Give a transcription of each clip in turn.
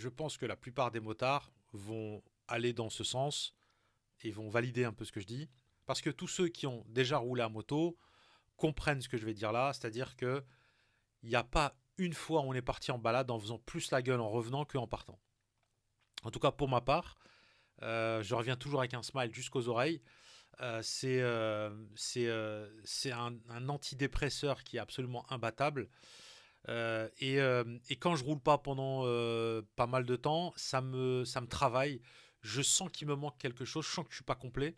je pense que la plupart des motards vont aller dans ce sens et vont valider un peu ce que je dis. Parce que tous ceux qui ont déjà roulé à moto comprennent ce que je vais dire là, c'est-à-dire que il n'y a pas une fois où on est parti en balade en faisant plus la gueule en revenant qu'en partant. En tout cas, pour ma part, je reviens toujours avec un smile jusqu'aux oreilles. C'est un antidépresseur qui est absolument imbattable. Et quand je roule pas pendant pas mal de temps, ça me travaille. Je sens qu'il me manque quelque chose, je sens que je suis pas complet.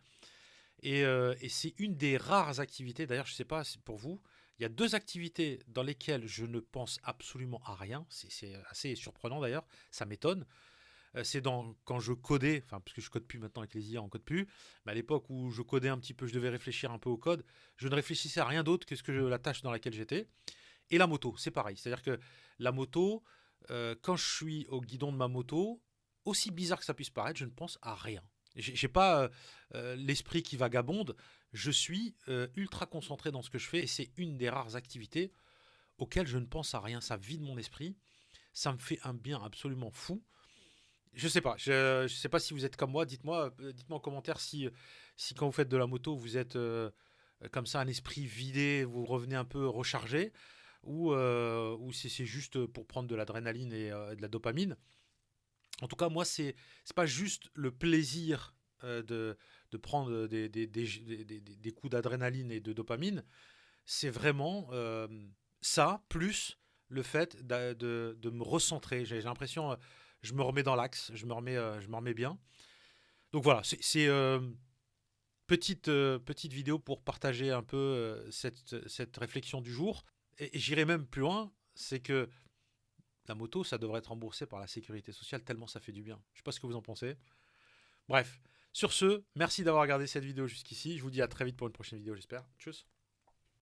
Et c'est une des rares activités, d'ailleurs je sais pas si pour vous, il y a deux activités dans lesquelles je ne pense absolument à rien. C'est assez surprenant d'ailleurs, ça m'étonne. C'est quand je codais, enfin parce que je code plus maintenant avec les IA, on code plus, mais à l'époque où je codais un petit peu, je devais réfléchir un peu au code, je ne réfléchissais à rien d'autre que la tâche dans laquelle j'étais. Et la moto, c'est pareil. C'est-à-dire que la moto, quand je suis au guidon de ma moto, aussi bizarre que ça puisse paraître, je ne pense à rien. J'ai pas l'esprit qui vagabonde. Je suis ultra concentré dans ce que je fais et c'est une des rares activités auxquelles je ne pense à rien. Ça vide mon esprit. Ça me fait un bien absolument fou. Je sais pas. Je sais pas si vous êtes comme moi. Dites-moi en commentaire si quand vous faites de la moto, vous êtes comme ça un esprit vidé, vous revenez un peu rechargé ou si c'est juste pour prendre de l'adrénaline et de la dopamine. En tout cas, moi, c'est pas juste le plaisir de prendre des coups d'adrénaline et de dopamine, c'est vraiment ça, plus le fait de me recentrer. J'ai l'impression, je me remets dans l'axe, je me remets bien. Donc voilà, c'est petite vidéo pour partager un peu cette réflexion du jour. Et j'irai même plus loin, c'est que la moto, ça devrait être remboursé par la sécurité sociale tellement ça fait du bien. Je sais pas ce que vous en pensez. Bref, sur ce, merci d'avoir regardé cette vidéo jusqu'ici. Je vous dis à très vite pour une prochaine vidéo, j'espère. Tchuss.